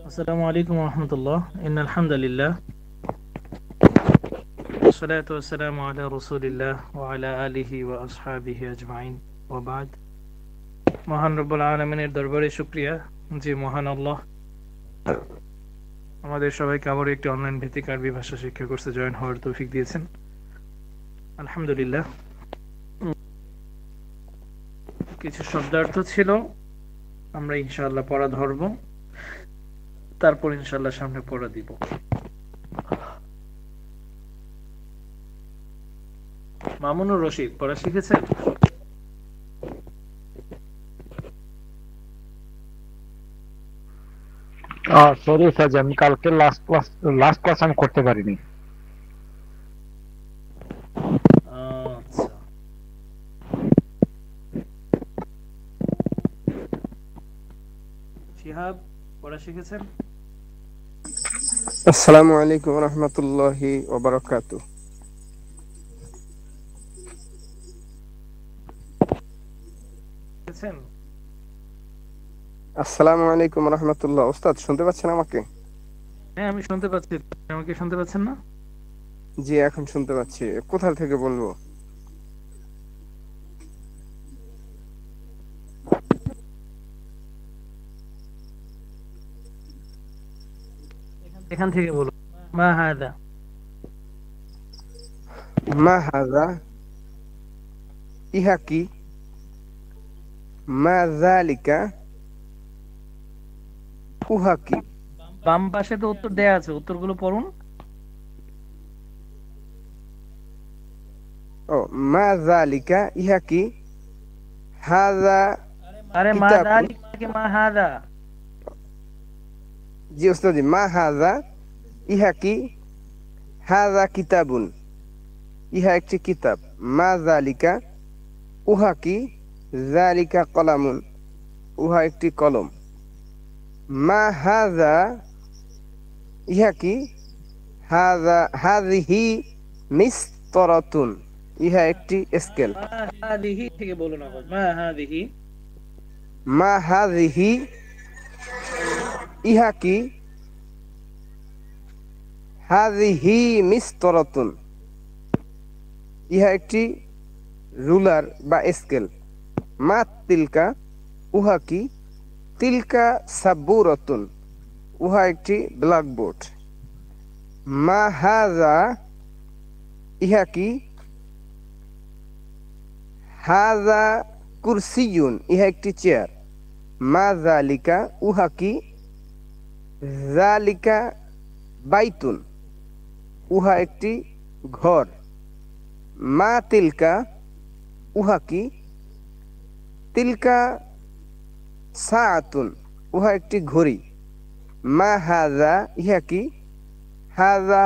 আসসালামু আলাইকুম রহমতুল্লাহ। আলহামদুলিল্লাহ, ওয়াসসালাতু ওয়াসসালামু আলা রাসূলিল্লাহ ওয়া আলা আলিহি ওয়া আসহাবিহি আজমাইন, ওয়া বাদ। মহান রব্বুল আলামিনের দরবারে শুকরিয়া যে মহান আল্লাহ আমাদের সবাইকে আবার একটি অনলাইন ভিত্তিক আরবি ভাষা শিক্ষা কোর্সে জয়েন হওয়ার তৌফিক দিয়েছেন। আলহামদুলিল্লাহ। কিছু শব্দার্থ ছিল, আমরা ইনশাআল্লাহ পড়া ধরব, তারপর ইনশাআল্লাহ সামনে পড়া দিব। মামুনুর রশিদ পড়া শিখেছেন? সরি স্যার, আমি কালকে লাস্ট ক্লাস আমি করতে পারিনি। আচ্ছা, শিহাব পড়া শিখেছেন? আসসালামু আলাইকুম রহমতুল্লাহি ওয়া বারাকাতুহু। শিখেছেন? আসসালামু আলাইকুম রহমতুল্লাহ। ওস্তাদ শুনতে পাচ্ছেন আমাকে? হ্যাঁ, আমি শুনতে পাচ্ছি। আমাকে শুনতে পাচ্ছেন না? জি, এখন শুনতে পাচ্ছি। কোথা থেকে বলবো? এখান থেকে বলুন। মা হাদা। মা হাযা, ইহা কি? মা যালিকা, উহা কি? বাম পাশে তো উত্তর দেয়া আছে, উত্তরগুলো পড়ুন। ও, মা যালিকা, ইহা কি? হাযা আরে মা কিতাবুন। যালিক নাকি মা হাদা? জি ওস্তাদ জি, মা হাযা, ইহা কি? হাযা কিতাবুন, ইহা একটি কিতাব। মা যালিকা, উহা কি? যালিকা কলামুন, উহা একটি কলম। মা হাযা, ইহা কি? হাযিহি মিসতরাতুন, ইহা একটি স্কেল। মা হাদিহি থেকে বলুন আবার। মা হাদিহি। মা হাযিহি, ইহা কি? হাযিহি মিসতরাতুন, ইহা একটি রুলার বা স্কেল। মা তিলকা, উহা কি? তিলকা সাব্বুরাতুন, উহা একটি ব্ল্যাকবোর্ড। মা হাযা, ইহা কি? হাযা কুরসিয়ুন, ইহা একটি চেয়ার। মা যালিকা, উহা কি? যালিকা বাইতুন, উহা একটি ঘর। মা তিলকা, উহা কি? তিলকা সাআতুন, উহা একটি ঘড়ি। মা হাযা, ইহা কি? হাযা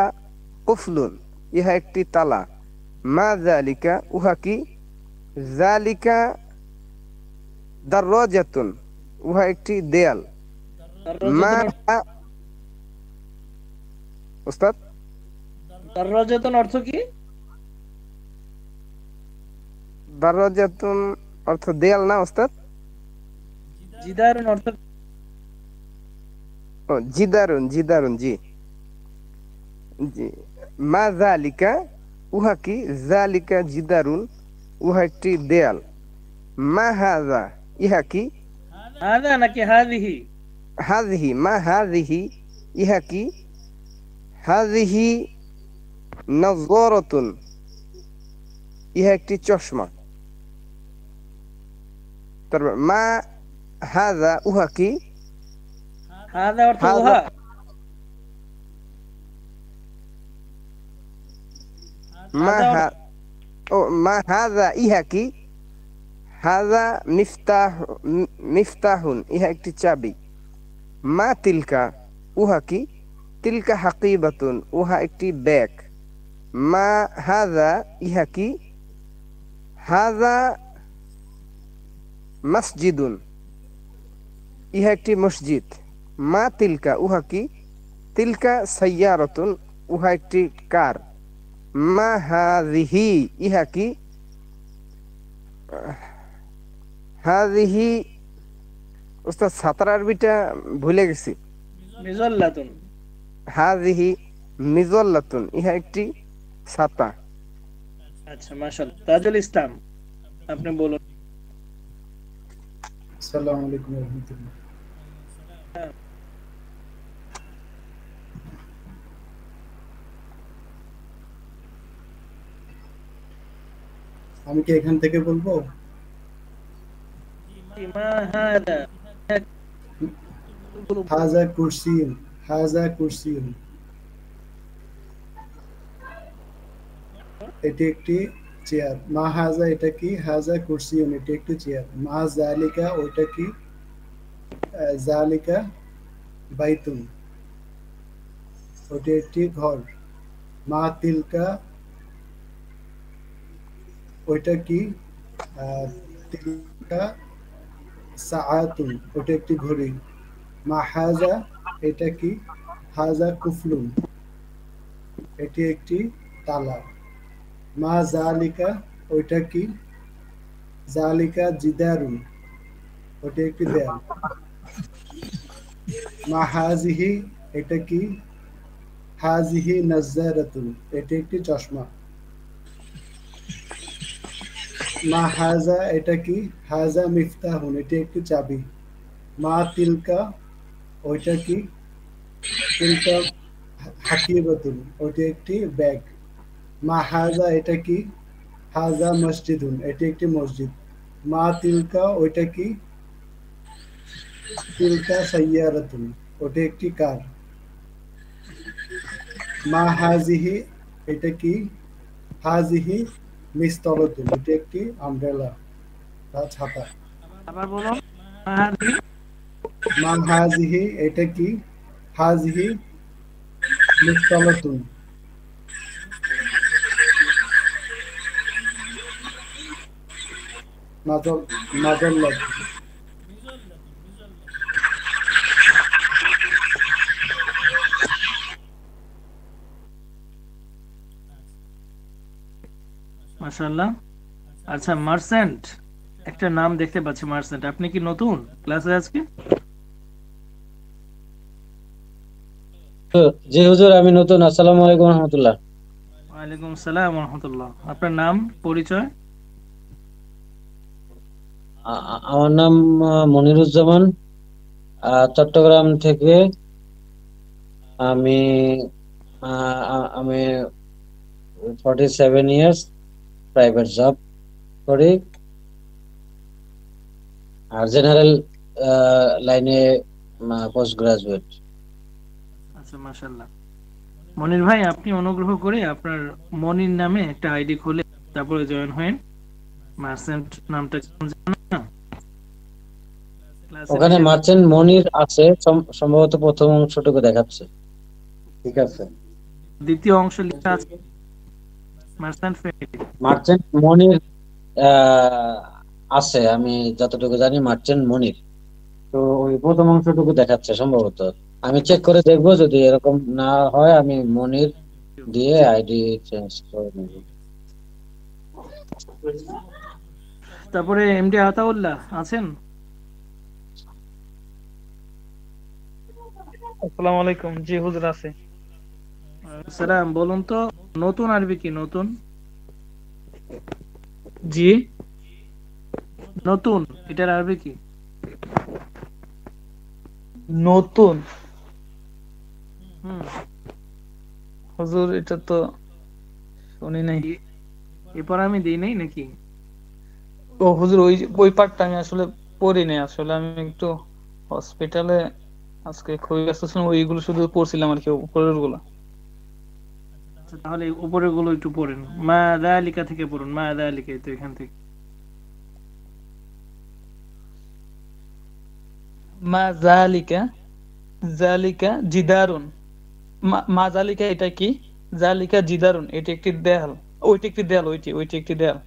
কুফলুন, ইহা একটি তালা। মা যালিকা, উহা কি? যালিকা দাররাজাতুন, উহা একটি দেয়াল। মা ওস্তাদ, দাররাজাতুন অর্থ কি? দাররাজাতুন অর্থ দেয়াল না ওস্তাদ? জিদারুন অর্থ ও, জিদারুন, জিদারুন, জি জি। মা যালিকা, উহা কি? যালিকা জিদারুন, উহা একটি দেয়াল। মা হাযা, ইহা কি? হাদা নাকি হাদিহি? হাযিহি, মা হাযিহি, ইহা কি? হাযিহি নাযরাতুন, ইহা একটি চশমা। তারপর মা হাযা, উহা কি? হাদা অর্থ হাযা, উহা। মা হাদা হা, অর্থ ও, মা হাযা, ইহা কি? হাযা মিফতাহুন, ইহা একটি চাবি। মা তিলকা, উহা কি? তিলকা হাকিবাতুন, উহা একটি ব্যাগ। মা হাযা, ইহা কি? হাযা মসজিদুন, ইহা একটি মসজিদ। মা তিলকা, উহা কি? তিলকা সাইয়ারাতুন, উহা একটি কার। মা হাযিহি, ইহা কি? হাযিহি, ওস্তাদ সাতার আরবিটা ভুলে গেছি। মিজাল্লাতুন। হাযিহি মিযাল্লাতুন, ইহা একটি ছাতা। আচ্ছা মাশাআল্লাহ। তাজুল ইসলাম, আপনি বলুন। আসসালামু আলাইকুম ওয়া রাহমাতুল্লাহ। আমি কি এখান থেকে বলবো? মা হাদা, হাযা কুরসিয়ুন, হাযা কুরসিয়ুন, এটি একটি চেয়ার। মা হাযা, এটা কি? হাযা কুরসিয়ুন, এটি একটি চেয়ার। মা যালিকা, ওইটা কি? যালিকা বাইতুন, ওটি একটি ঘর। মা তিলকা, ওইটা কি? তিলকা সাআতুন, ওটা একটি ঘড়ি। মা হাযা, এটা কি? হাযা কুফলুন, এটি একটি তালা। মা যালিকা, ওইটা কি? যালিকা জিদারুন, ওটি একটি দেয়াল। মা হাযিহি, এটা কি? হাযিহি নাযযারাতুন, এটি একটি চশমা। মা হাযা, এটা কি? হাযা মিফতাহুন, এটি একটি চাবি। মা তিলকা, ওইটা কি? তিলকা হাকিবাতুন, ওটি একটি ব্যাগ। মা হাযা, এটা কি? হাযা মসজিদুন, এটি একটি মসজিদ। মা তিলকা, ওইটা কি? তিলকা সাইয়ারাতুন, ওটি একটি কার। মা হাযিহি, এটা কি? হাযিহি মিসতালাতুন, এটি একটি আমব্রেলা বা ছাতা। আবার বলুন। মাহাদি, মা হাযিহি, এটা কি? হাযিহি মিসতালাতুন, মাজাল্লাত। মাশাআল্লাহ। আচ্ছা মার্সেন্ট, একটা নাম দেখতে পাচ্ছি মার্সেন্ট, আপনি কি নতুন ক্লাসে আজকে? জি হুজুর, আমি নতুন। আসসালামু আলাইকুম রহমতুল্লাহ। ওয়ালাইকুম আসসালাম ওয়া রাহমাতুল্লাহ। আপনার নাম, পরিচয়? আমার নাম মনিরুজ্জামান, চট্টগ্রাম থেকে। আমি আমি 47 ইয়ার্স প্রাইভেট জব করি, আর জেনারেল লাইনে পোস্ট গ্রাজুয়েট। আচ্ছা মাশাআল্লাহ। মনির ভাই, আপনি অনুগ্রহ করে আপনার মনির নামে একটা আইডি খুলে তারপরে জয়েন হয়েন। মার্সেন্ট নামটা কেমন জানেন না? ক্লাসে ওখানে বেশি মার্চেন্ট মনির আছে, সম্ভবত প্রথম অংশটুকু দেখাচ্ছে। ঠিক আছে, দ্বিতীয় অংশ লেখা আছে মার্সেন্ট ফেরি। মার্চেন্ট মনির আছে, আমি যতটুকু জানি মার্চেন্ট মনির। তো ওই প্রথম অংশটুকু দেখাচ্ছে সম্ভবত। আমি চেক করে দেখবো, যদি এরকম না হয় আমি মনির দিয়ে আইডি চেঞ্জ করে নেব। তারপরে এমডি আতাউল্লাহ আছেন? আসসালামু আলাইকুম। জি হুজুর আছে। সালাম। বলুন তো, নতুন আরবি কি? নতুন, জি নতুন এটার আরবি কি? নতুন হুম, হুজুর, এটা তো শুনি নাই। এরপর আমি দিই নাই নাকি? ও হুজুর, ওই ওই পার্টটা আমি আসলে পড়ি নাই। আসলে আমি একটু হসপিটালে আজকে খুবই ব্যস্ত ছিলাম, ওইগুলো শুধু পড়ছিলাম আর কি, উপরের গুলো। আচ্ছা, তাহলে উপরের গুলো একটু পড়েন। মা যালিকা থেকে পড়ুন, মা যালিকা, তো এখান থেকে। মা জালিকা, জালিকা জিদারুন। মা জালিকা, এটা কি? জালিকা জিদারুন, এটি একটি দেয়াল। ওইটি একটি দেয়াল, ওইটি একটি দেয়াল।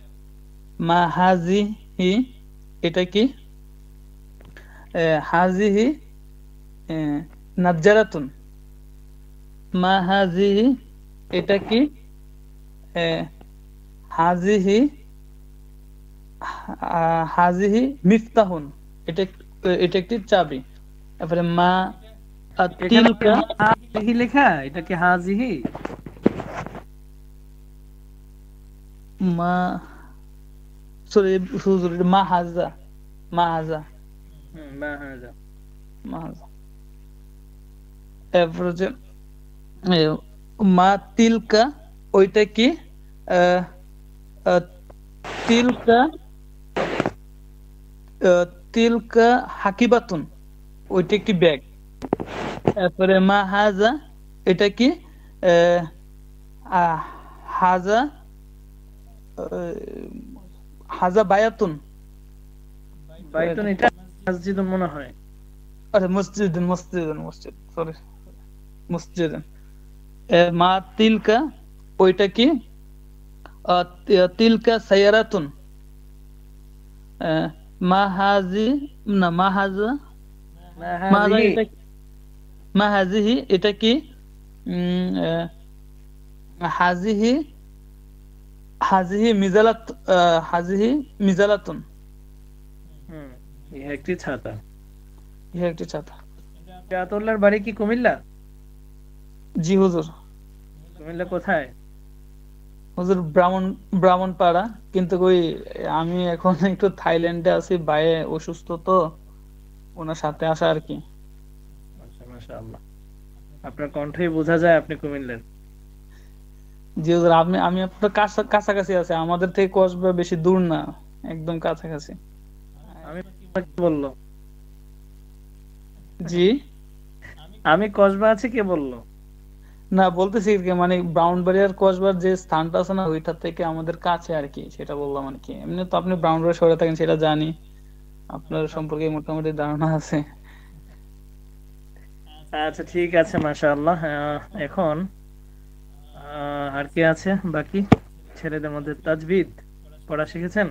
মা হাজিহি, এটা কি? হাজিহি নাজ্জারাতুন। মা হাজিহি, এটা কি? হাজিহি হাজিহি মিফতাহুন, এটা এটা একটি চাবি। তারপরে মা এখানে তিলকা হাজিহি লেখা, এটা কি হাজিহি? মা সরি হুজুর, মাহাজা মাহাজা বা হাজা। মাহাজা। এরপরে যে এ, মা তিলকা, ওইটা কি? আহ, আহ, তিলকা তিলকা হাকিবাতুন, ওইটা একটি ব্যাগ। এরপরে মা হাজা, এটা কি? আহ, আহ, হাজা হাজা বায়াতুন। বাইতুন এটা মসজিদ মনে হয়। আচ্ছা, মসজিদ, সরি, মসজিদ। মা তিলকা, ওইটা কি? তিলকা সায়ারাতুন। মা হাজি না মা হাজা মা মা হাজা হাজিহি। এটা মা হাজিহি, এটা কি? হাজিহি হাজিহি মিজালাত হাজিহি মিজালাতুন। ইহা একটি ছাতা। ইহা একটি ছাতা। আয়াতুল্লাহর বাড়ি কি কুমিল্লা? জি হুজুর। কুমিল্লা কোথায়? হুজুর ব্রাহ্মণপাড়া, কিন্তু ওই আমি এখন একটু থাইল্যান্ডে আছি, ভাইয়ে অসুস্থ তো, ওনার সাথে আসা আর কি। আচ্ছা, মাশাআল্লাহ, আপনার কণ্ঠই বোঝা যায় আপনি কুমিল্লার। জি হুজুর, আমি আপনার কাছাকাছি আছে, আমাদের থেকে কসবা বেশি দূর না, একদম কাছাকাছি। আমি কি বললো? জি আমি কসবা আছি কে বললো? না, বলতেছি কি, মানে ব্রাউনবাড়িয়ার কসবার যে স্থানটা আছে না, ওইটা থেকে আমাদের কাছে আর কি, সেটা বললাম আর কি। এমনি তো আপনি ব্রাউনবাড়িয়া শহরে থাকেন, সেটা জানি, আপনার সম্পর্কে মোটামুটি ধারণা আছে। আচ্ছা, ঠিক আছে, মাশাআল্লাহ। এখন আর কি আছে বাকি? ছেলেদের মধ্যে তাজবিদ পড়া শিখেছেন?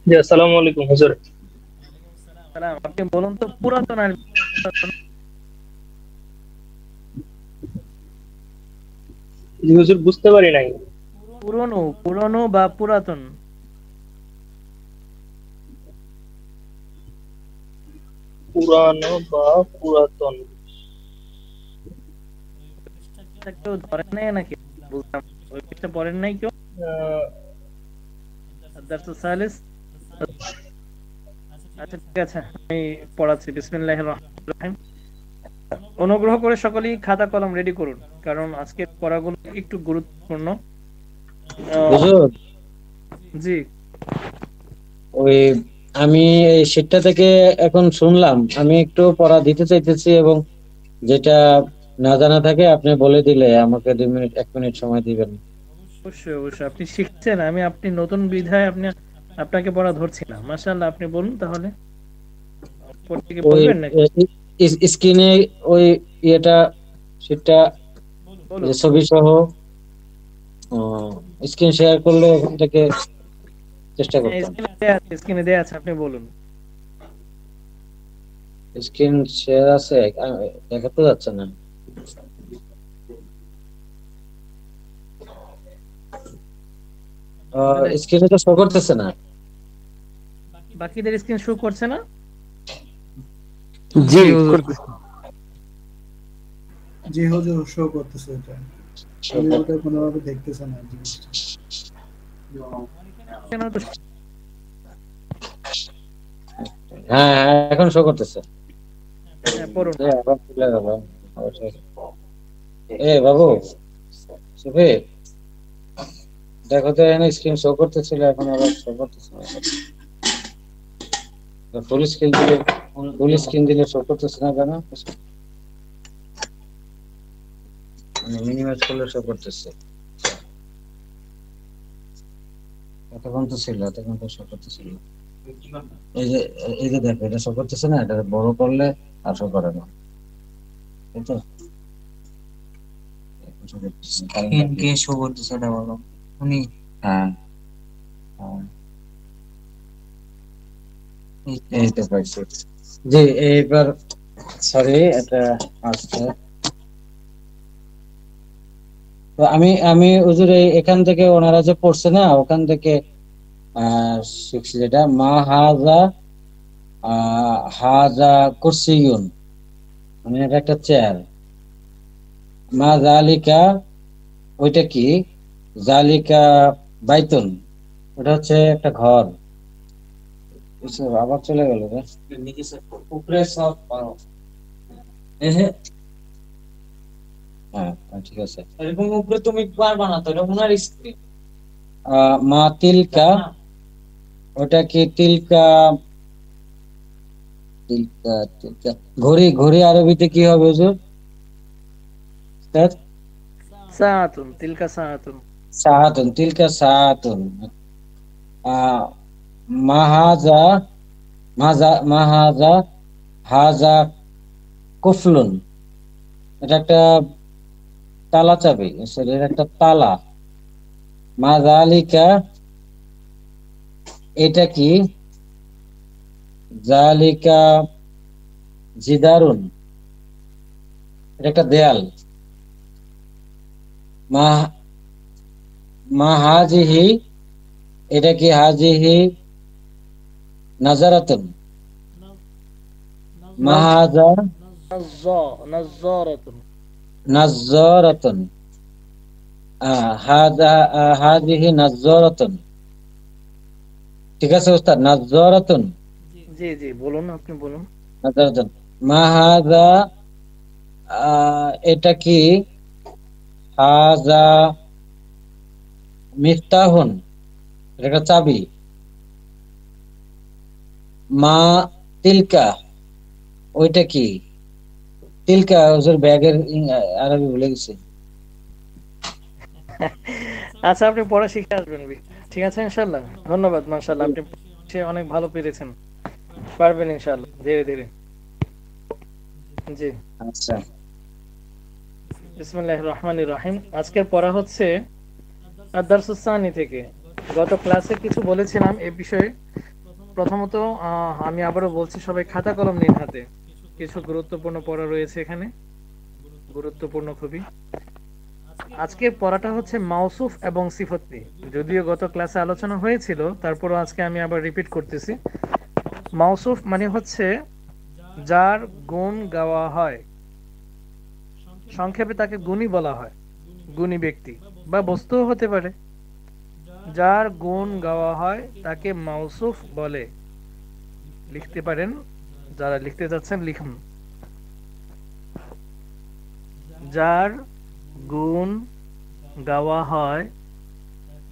জি, আসসালামু আলাইকুম হুজুর। সালাম। আপনি বলুন তো পুরাতন আর জি হুজুর, বুঝতে পারি নাই। পুরনো, পুরনো বা পুরাতন। পুরানো বা পুরাতন। কেউ ধরেন নাই নাকি? বুঝলাম, ওই পিঠটা পড়েন নাই কেউ? আহ, আদ-দারসুস সালিস। আচ্ছা, ঠিক আছে, আমি পড়াচ্ছি। বিসমিল্লাহির রহমানির রহিম। অনুগ্রহ করে সকলেই খাতা কলম রেডি করুন, কারণ আজকের পড়াগুলো একটু গুরুত্বপূর্ণ। হুজুর, জি, ওই আমি এই শীটটা থেকে এখন শুনলাম, আমি একটু পড়া দিতে চাইতেছি, এবং যেটা না জানা থাকে আপনি বলে দিলে আমাকে 2 মিনিট 1 মিনিট সময় দিবেন। অবশ্যই অবশ্যই। আপনি শিখছেন, আপনি নতুন বিধায় আপনাকে পড়া ধরছি না। মাশাআল্লাহ, আপনি বলুন তাহলে। পড়তে কি ওই বলবেন নাকি? স্ক্রিনে ওই ইয়েটা শীটটা বলুন। যে ছবি সহ স্ক্রিন শেয়ার করলে ওখান থেকে চেষ্টা করতাম। স্ক্রিনে দেয়া আছে, আপনি বলুন। স্ক্রিন শেয়ার আছে, দেখাতে যাচ্ছে না। স্ক্রিনে তো শো করতেছে না। বাকিদের স্ক্রিন শো করছে না? জি হুজুর। করতেছি। জি হুজুর, শো করতেছে এটা, আমি ওটা কোনোভাবে দেখতেছি না জিনিসটা। কেন তো হ্যাঁ হ্যাঁ, এখন শো করতেছে। পড়ুন। আবার খুলে গেল। বাবু, সুফি, দেখো তো, এখানে স্ক্রিন শো করতেছিল, এখন আবার শো করতেছে না। ফুল স্ক্রিন দিলে শো করতেছে না কেন? মিনিমাইজ করলে শো করতেছে। এতক্ষণ তো ছিল, এতক্ষণ তো শো করতেছিল। এই যে দেখো, এটা শো করতেছে না, এটা বড় করলে আর শো করে না, তাই তো? কে শো করতেছে এটা বলো উনি। হ্যাঁ হ্যাঁ, এই তো পাইছি। জি, এইবার সরি, এটা আসছে। তো আমি হুজুর এখান থেকে ওনারা যে পড়ছে না, ওখান থেকে শিখছি যেটা মা হাজা হাজা কুরসিয়ুন, মানে এটা একটা চেয়ার। মা জালিকা ওইটা কি? জালিকা বাইতুন, ওটা হচ্ছে একটা ঘর। এসব আবার চলে গেল রে। উপরে সব হ্যাঁ ঠিক আছে, এরকম উপরে তুমি পারবা না তো, এটা ওনার স্ক্রিন। মা তিলকা ওটা কি? তিলকা তিলকা তিলকা ঘড়ি, ঘড়ি আরবিতে কি হবে হুজুর? স্যার সাআতুন, তিলকা সাআতুন। সাহাতুন, তিলকা সাহাতুন। আহ মাহাজা মাহাজা হাজা কুফলুন, এটা একটা তালা চাবি, সরি এটা একটা তালা। মা জালিকা এটা কি? জালিকা জিদারুন, এটা একটা দেয়াল। মা মা হাজিহি এটা কি? হাজিহি নাজারাতুন। মাহাজা নাজ্জারাতুন। নাজ্জারাতুন। হাজিহি নাজ্জারাতুন। ঠিক আছে উস্তাদ, নাজ্জারাতুন। জি জি, বলুন, আপনি বলুন। নাজ্জারাতুন। মাহাজা এটা কি? হাজা মিফতাহুন, এটা একটা চাবি। মা তিলকা ওইটা কি? তিলকা হুজুর ব্যাগের আরবি ভুলে গেছি। আচ্ছা, আপনি পড়া শিখে আসবেন। ঠিক আছে ইনশাআল্লাহ। ধন্যবাদ, মাশাআল্লাহ, আপনি অনেক ভালো পেরেছেন, পারবেন ইনশাআল্লাহ ধীরে ধীরে। জি, আচ্ছা বিসমিল্লাহির রহমানির রহিম। আজকের পড়া হচ্ছে আদ-দারসুস সানি থেকে। গত ক্লাসে কিছু বলেছিলাম এ বিষয়ে। প্রথমত আমি আবারও বলছি, সবাই খাতা কলম নিন হাতে। কিছু গুরুত্বপূর্ণ পড়া রয়েছে এখানে, গুরুত্বপূর্ণ খুবই। আজকের পড়াটা হচ্ছে মাউসুফ এবং সিফত নিয়ে। যদিও গত ক্লাসে আলোচনা হয়েছিল, তারপরও আজকে আমি আবার রিপিট করতেছি। মাউসুফ মানে হচ্ছে যার গুণ গাওয়া হয়, সংক্ষেপে তাকে গুণী বলা হয়। গুণী ব্যক্তি বা বস্তুও হতে পারে। যার গুণ গাওয়া হয় তাকে মাউসুফ বলে। লিখতে পারেন, যারা লিখতে যাচ্ছেন লিখুন। যার গুণ গাওয়া হয়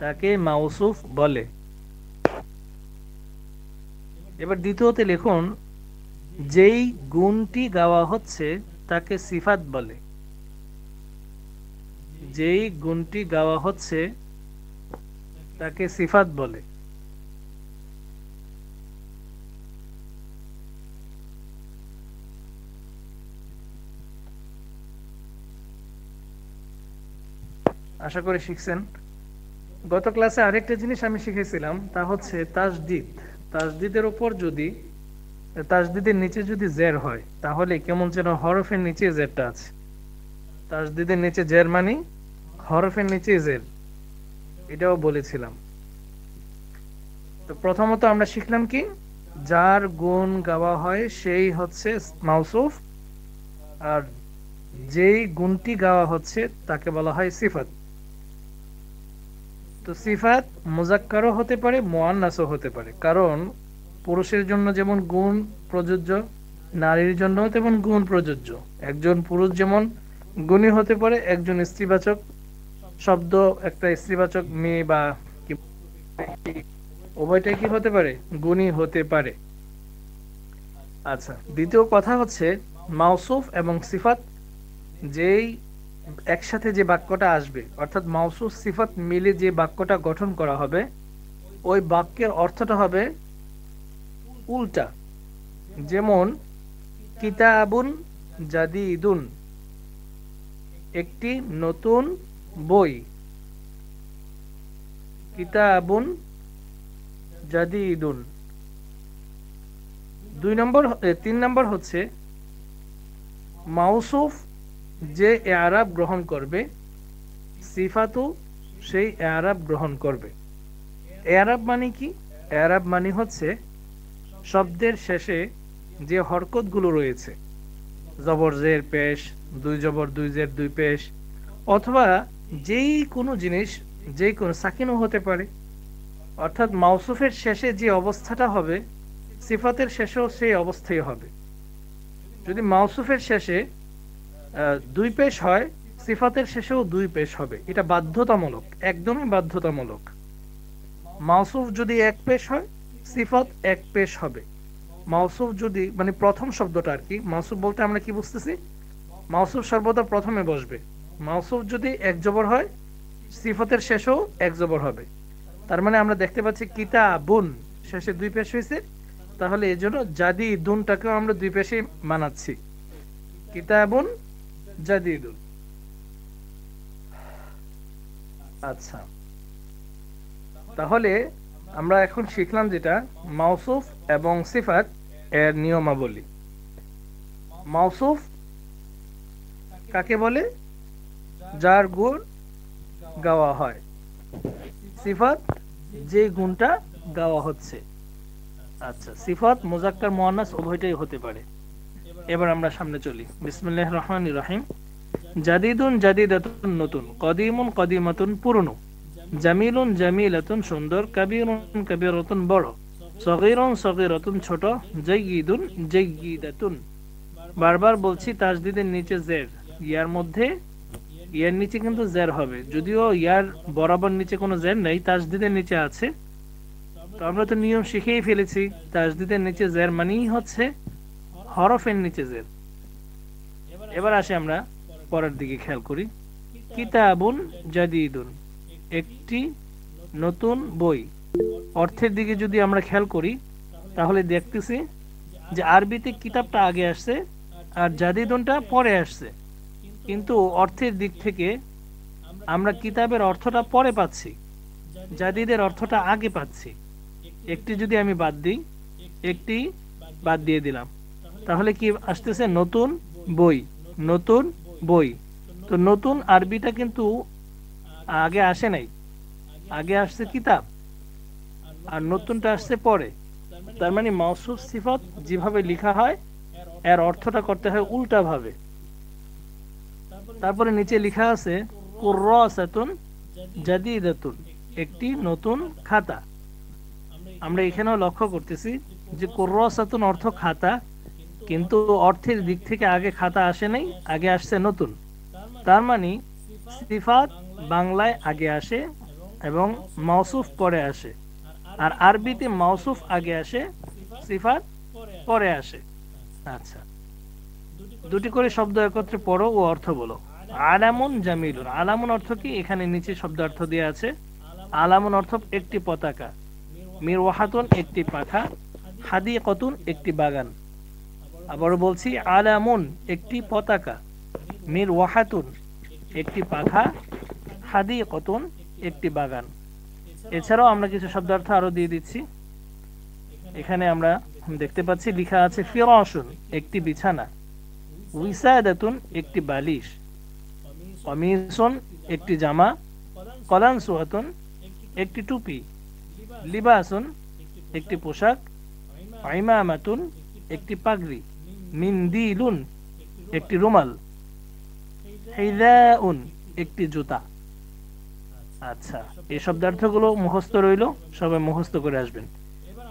তাকে মাউসুফ বলে। এবার দ্বিতীয়তে লিখুন, যেই গুণটি গাওয়া হচ্ছে তাকে সিফাত বলে। যেই গুণটি গাওয়া হচ্ছে তাকে সিফাত বলে। আশা করি শিখছেন। গত ক্লাসে আরেকটা জিনিস আমি শিখেছিলাম, তা হচ্ছে তাসদিদ। তাসদিদের উপর যদি, তাসদিদের নিচে যদি জের হয়, তাহলে কেমন যেন হরফের নিচে জেরটা আছে। তাসদিদের নিচে জের মানে হরফের নিচে জের, এটাও বলেছিলাম। তো প্রথমত আমরা শিখলাম কি, যার গুণ গাওয়া হয় সেই হচ্ছে মাউসুফ, আর যেই গুণটি গাওয়া হচ্ছে তাকে বলা হয় সিফাত। তো সিফাত মুজাক্কারও হতে পারে, মুআন্নাসও হতে পারে। কারণ পুরুষের জন্য যেমন গুণ প্রযোজ্য, নারীর জন্য তেমন গুণ প্রযোজ্য। একজন পুরুষ যেমন গুণী হতে পারে, একজন স্ত্রীবাচক শব্দ, একটা স্ত্রীবাচক মেয়ে বা উভয়টাই কি হতে পারে? গুণী হতে পারে। আচ্ছা, দ্বিতীয় কথা হচ্ছে মাউসুফ এবং সিফাত যেই একসাথে যে বাক্যটা আসবে, অর্থাৎ মাউসুফ সিফাত মিলে যে বাক্যটা গঠন করা হবে, ওই বাক্যের অর্থটা হবে উল্টা। যেমন কিতাবুন জাদিদুন, একটি নতুন বই। কিতাবুন জাদিদুন। 3 নম্বর হচ্ছে মাউসুফ যে এআরাব গ্রহণ করবে, সিফাতু সেই এআরাব গ্রহণ করবে। এআরাব মানে কি? এআরাব মানে হচ্ছে শব্দের শেষে যে হরকতগুলো রয়েছে, জবর জের পেশ, দুই জবর দুই জের দুই পেশ, অথবা যেই কোনো জিনিস যেই কোনো সাকিনও হতে পারে। অর্থাৎ মাউসুফের শেষে যে অবস্থাটা হবে সিফাতের শেষেও সেই অবস্থাই হবে। যদি মাউসুফের শেষে দুই পেশ হয় সিফাতের শেষেও দুই পেশ হবে, এটা বাধ্যতামূলক, একদমই বাধ্যতামূলক। মাউসুফ যদি এক পেশ হয় সিফাত এক পেশ হবে। মাউসুফ যদি মানে প্রথম শব্দটা আর কি, মাউসুফ বলতে আমরা কি বুঝতেছি, মাউসুফ সর্বদা প্রথমে বসবে। মাউসুফ যদি এক জবর হয় সিফাতের শেষেও এক জবর হবে। তার মানে আমরা দেখতে পাচ্ছি কিতাবুন শেষে দুই পেশ হয়েছে, তাহলে এই জন্য জাদিদুনটাকেও আমরা দুই পেশে মানাচ্ছি, কিতাবুন জাদিদুন। আচ্ছা, তাহলে আমরা এখন শিখলাম যেটা মাউসুফ এবং সিফাত এর নিয়মাবলী। মাউসুফ কাকে বলে? যার গুণ গাওয়া হয়। সিফাত যে গুণটা গাওয়া হচ্ছে। আচ্ছা, সিফাত মুজাক্কার মুআন্নাস উভয়টাই হতে পারে। এবার আমরা সামনে চলি। বিসমিল্লাহির রহমানির রহিম। জাদিদুন জাদিদাতুন নতুন, কদিমুন কদিমাতুন পুরনো, জামিলুন জামিলাতুন সুন্দর, কাবীরুন কাবীরাতুন বড়, সগীরুন সগীরাতুন ছোট, জাইয়িদুন জাইয়িদাতুন। বারবার বলছি তাজদিদের নিচে জের, ইয়ার মধ্যে ইয়ার নিচে কিন্তু জের হবে, যদিও ইয়ার বরাবর নিচে কোনো জের নেই, তাজদিদের নিচে আছে। তো আমরা তো নিয়ম শিখেই ফেলেছি, তাজদিদের নিচে জের মানেই হচ্ছে হরফের নিচে জের। এবার আসি আমরা পরের দিকে খেয়াল করি। কিতাবুন জাদিদুন, একটি নতুন বই। অর্থের দিকে যদি আমরা খেয়াল করি তাহলে দেখতেছি যে আরবিতে কিতাবটা আগে আসছে আর জাদিদুনটা পরে আসছে, কিন্তু অর্থের দিক থেকে আমরা কিতাবের অর্থটা পরে পাচ্ছি, জাদিদের অর্থটা আগে পাচ্ছি। একটি যদি আমি বাদ দিই, একটি বাদ দিয়ে দিলাম, তাহলে কি আসতেছে? নতুন বই, নতুন বই। তো নতুন আরবিটা কিন্তু আগে আসে নাই, আগে আসছে কিতাব আর নতুনটা আসছে পরে। তার মানে মাউসুফ সিফাত যেভাবে লেখা হয় এর অর্থটা করতে হয় উল্টা ভাবে। তারপরে নিচে লেখা আছে কুররাসাতুন জাদিদাতুন, একটি নতুন খাতা। আমরা এখানেও লক্ষ্য করতেছি যে কুররাসাতুন অর্থ খাতা, কিন্তু অর্থের দিক থেকে আগে খাতা আসে নাই, আগে আসছে নতুন। তার মানে সিফাত বাংলায় আগে আসে এবং মাউসুফ পরে আসে, আর আরবিতে মাউসুফ আগে আসে সিফাত পরে আসে। আচ্ছা, দুটি করে শব্দ একত্রে পড়ো ও অর্থ বলো। আলামুন জামিলুন, আলামুন অর্থ কি? এখানে নিচে শব্দ অর্থ দেওয়া আছে। আলামুন অর্থ একটি পতাকা, মিরওয়াহাতুন একটি পাখা, হাদিকাতুন একটি বাগান। আবারও বলছি, আলামুন একটি পতাকা, মিরওয়াহাতুন একটি পাখা, হাদিকাতুন একটি বাগান। এছাড়াও আমরা কিছু শব্দার্থ আরো দিয়ে দিচ্ছি। এখানে আমরা দেখতে পাচ্ছি লেখা আছে ফিরাশুন একটি বিছানা, উইসাদাতুন একটি বালিশ, কমিসুন একটি জামা, কলানসুয়াতুন একটি টুপি, লিবাসুন একটি পোশাক, ইমামাতুন একটি পাগড়ি, মিন্দিলুন একটি রুমাল, হিযাউন একটি জুতা। আচ্ছা, এই শব্দার্থগুলো মুখস্থ রইল, সবাই মুখস্থ করে আসবেন।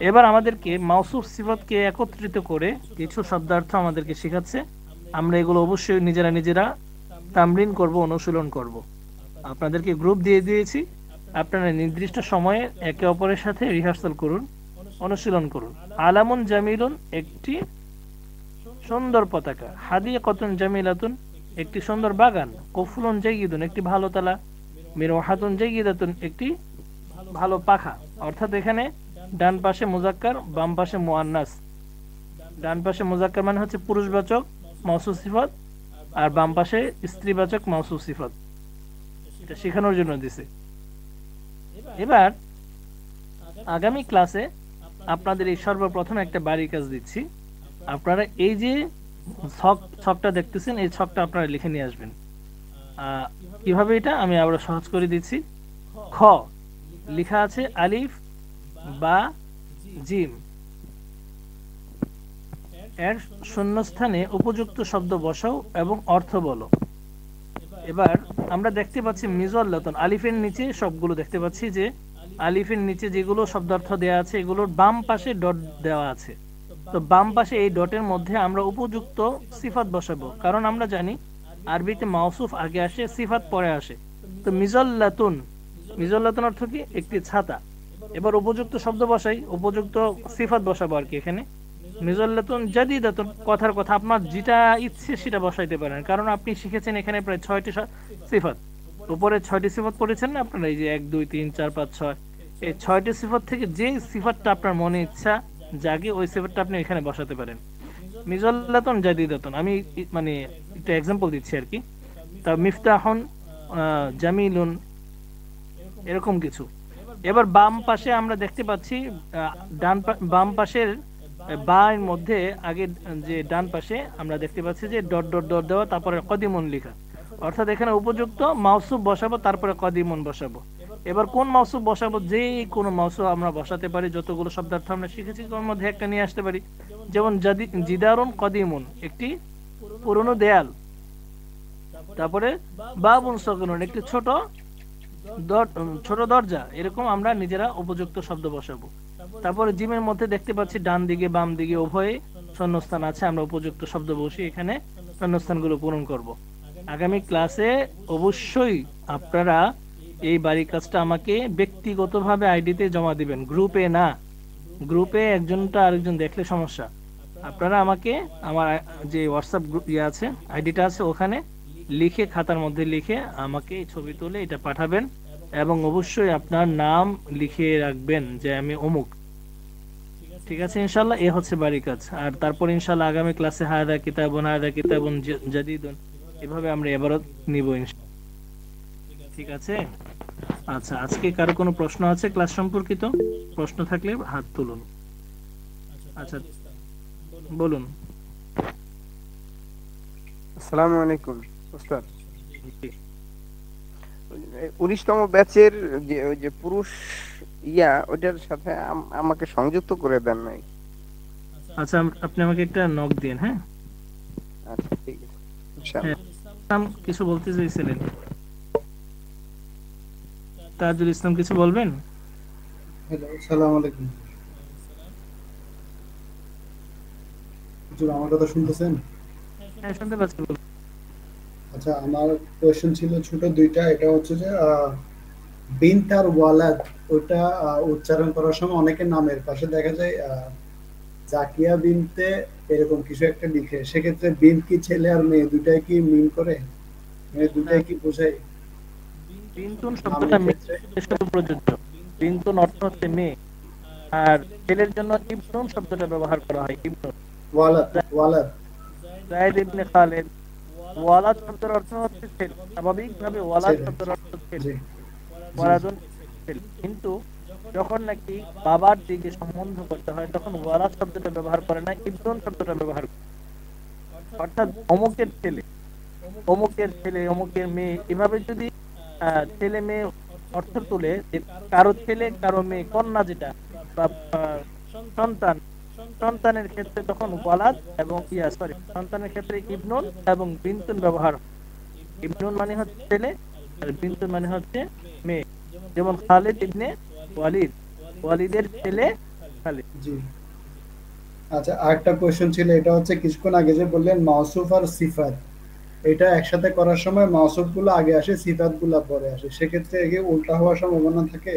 এবার আমাদেরকে মাউসুফ সিফাতকে একত্রিত করে কিছু শব্দার্থ আমাদেরকে শেখাচ্ছে। আমরা এগুলো অবশ্যই নিজেরা নিজেরা তামরিন করব, অনুশীলন করব। আপনাদেরকে গ্রুপ দিয়ে দিয়েছি, আপনারা নির্দিষ্ট সময়ে একে অপরের সাথে রিহার্সাল করুন, অনুশীলন করুন। আলামুন জামিলুন একটি সুন্দর পতাকা, হাদিকাতুন জামিলাতুন একটি সুন্দর বাগান, কফলুন জাইয়িদুন একটি ভালো তালা, মিরওয়াহাতুন জাইয়িদাতুন একটি ভালো পাখা। অর্থাৎ এখানে ডান পাশে মুজাক্কার, বাম পাশে মুআন্নাস। ডান পাশে মুজাক্কার মানে হচ্ছে পুরুষবাচক মাউসুফ সিফাত, আর বাম পাশে স্ত্রীবাচক মাউসুফ সিফাত। এটা শেখানোর জন্য দিছে। এবার আগামী ক্লাসে আপনাদের এই সর্বপ্রথম একটা বাড়ির কাজ দিচ্ছি। আপনারা এই যে ছকটা দেখতেছেন, এই ছকটা আপনারা লিখে নিয়ে আসবেন। কিভাবে এটা আমি আবার সহজ করে দিচ্ছি। খ লেখা আছে আলিফ বা জিম, এর শূন্যস্থানে উপযুক্ত শব্দ বসাও এবং অর্থ বলো। এবার আমরা দেখতে পাচ্ছি মিজল্লাতুন, আলিফের নিচে সবগুলো দেখতে পাচ্ছি যে আলিফের নিচে যেগুলো শব্দার্থ দেওয়া আছে এগুলোর বাম পাশে ডট দেওয়া আছে। তো বাম পাশে এই ডটের মধ্যে আমরা উপযুক্ত সিফাত বসাবো, কারণ আমরা জানি আরবিতে মাউসুফ আগে আসে, সিফাত পরে আসে। তো মিজল্লাতুন, মিজল্লাতুন অর্থ কি? একটি ছাতা। এবার উপযুক্ত শব্দ বসাই, উপযুক্ত সিফাত বসাবো আর কি। এখানে মিজল্লাতুন জাদিদাতুন, কথার কথা আপনার যেটা ইচ্ছে সেটা বসাইতে পারেন, কারণ আপনি শিখেছেন এখানে প্রায় 6টি সিফাত। উপরে 6টি সিফাত পড়েছেন না আপনারা, এই যে 1 2 3 4 5 6, এই 6টি সিফাত থেকে যে সিফাতটা আপনার মনে ইচ্ছা জাগে ওই সিফাতটা আপনি এখানে বসাতে পারেন। মিজল্লাতুন জাদিদাতুন, আমি মানে একটা এক্সাম্পল দিচ্ছি আর কি। তা মিফতাহুন, জামিলুন, এরকম কিছু। এবার বাম পাশে আমরা দেখতে পাচ্ছি বাম পাশের বাম মধ্যে আগে যে ডান পাশে আমরা দেখতে পাচ্ছি যে ডট ডট ডট দেওয়া, তারপরে কদিমুন লেখা, অর্থাৎ এখানে উপযুক্ত মাউসুফ বসাবো, তারপরে কদিমুন বসাবো। এবার কোন মাউসুফ বসাবো? যে কোনো মাউসুফ আমরা বসাতে পারি, যতগুলো শব্দার্থ আমরা শিখেছি তার মধ্যে একটা নিয়ে আসতে পারি। যেমন জিদারুন কদিমুন, একটি পুরনো দেয়াল। তারপরে বাবুন সগনুন, একটি ছোট দরজা। এরকম আমরা নিজেরা উপযুক্ত শব্দ বসাবো। তারপরে জিমের মধ্যে দেখতে পাচ্ছি ডান দিকে বাম দিকে উভয়ে শূন্যস্থান আছে, আমরা উপযুক্ত শব্দ বসিয়ে এখানে শূন্যস্থানগুলো পূরণ করব। আগামী ক্লাসে অবশ্যই আপনারা এই বাড়ির কাজটা আমাকে ব্যক্তিগতভাবে আইডিতে জমা দিবেন, গ্রুপে না। গ্রুপে একজনটা আরেকজন দেখলে সমস্যা। আপনারা আমাকে আমার যে হোয়াটসঅ্যাপ গ্রুপ আছে, আইডিটা আছে, ওখানে লিখে, খাতার মধ্যে লিখে আমাকে ছবি তুলে এটা পাঠাবেন, এবং অবশ্যই আপনার নাম লিখে রাখবেন যে আমি অমুক। ঠিক আছে ইনশাআল্লাহ, এ হচ্ছে বাড়ির কাজ। আর তারপর ইনশাআল্লাহ আগামী ক্লাসে হাদা কিতাবুন জাদিদুন, এভাবে আমরা এবারত নিব ইনশাআল্লাহ। ঠিক আছে? আচ্ছা, আজকে কারো কোনো প্রশ্ন আছে ক্লাস সম্পর্কিত? প্রশ্ন থাকলে হাত তুলুন। আচ্ছা বলুন। আসসালামু আলাইকুম ওস্তাদ। 19তম ব্যাচের ওই যে পুরুষ ওইটার সাথে আমাকে সংযুক্ত করে দেন নাই। আচ্ছা, আপনি আমাকে একটা নক দিন। হ্যাঁ আচ্ছা ঠিক আছে ইনশাআল্লাহ। কিছু বলতে চাইছিলেন? তাজুল ইসলাম কিছু বলবেন? হ্যালো, আসসালামু আলাইকুম। হুজুর, আমার কথা শুনতেছেন? হ্যাঁ শুনতে পাচ্ছি। আচ্ছা, আমার কোয়েশ্চেন ছিল ছোট দুইটা। এটা হচ্ছে যে বিনত আর ওয়ালাদ, ওটা উচ্চারণ করার সময় অনেকের নামের পাশে দেখা যায় জাকিয়া বিনতে এরকম কিছু একটা লিখে, সেক্ষেত্রে বিন কি ছেলে আর মেয়ে দুটাই কি মিন করে, মানে দুটাই কি বোঝায়? বিনতুন শব্দটা মেয়েদের সাথে প্রযোজ্য। বিনতুন অর্থ হচ্ছে মেয়ে, আর ছেলের জন্য ইবনুন শব্দটা ব্যবহার করা হয়। ইবনুন, ওয়ালাদ, ওয়ালাদ, যায়েদ ইবনে খালিদ। ওয়ালাদ শব্দের অর্থ হচ্ছে ছেলে, স্বাভাবিকভাবে ওয়ালাদ শব্দের অর্থ ছেলে, ওয়ালাদুন ছেলে। কিন্তু যখন নাকি বাবার দিকে সম্বন্ধ করতে হয় তখন ওয়ালাদ শব্দটা ব্যবহার করে না, ইবনুন শব্দটা ব্যবহার করে। অর্থাৎ অমুকের ছেলে, অমুকের ছেলে, অমুকের মেয়ে, এভাবে যদি ছেলে মেয়ে অর্থ তুলে, কারো ছেলে কারো মেয়ে, কন্যা যেটা বা সন্তান, সন্তানের ক্ষেত্রে তখন ওয়ালাদ এবং সন্তানের ক্ষেত্রে ইবনুন এবং বিনতুন ব্যবহার। ইবনুন মানে হচ্ছে ছেলে আর বিনতুন মানে হচ্ছে মেয়ে। যেমন খালিদ ইবনে ওয়ালিদ, ওয়ালিদের ছেলে খালিদ। জি। আচ্ছা, আরেকটা কোয়েশ্চেন ছিল, এটা হচ্ছে কিছুক্ষণ আগে যে বললেন মাউসুফ আর সিফাত, এটা একসাথে করার সময় মাউসুফ গুলো আগে আসে, সিফাত গুলো পরে আসে, সেক্ষেত্রে একে উল্টা হওয়ার সম্ভাবনা থাকে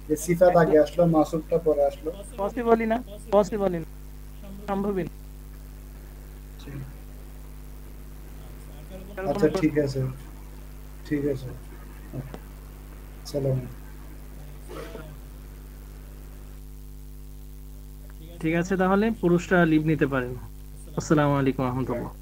যে সিফাত আগে আসলো মাউসুফটা পরে আসলো? পসিবলই না, পসিবলই না, সম্ভবই না। আচ্ছা ঠিক আছে, ঠিক আছে, সালাম। ঠিক আছে, তাহলে পুরুষরা লিভ নিতে পারেন। আসসালামু আলাইকুম ওয়া রাহমাতুল্লাহ।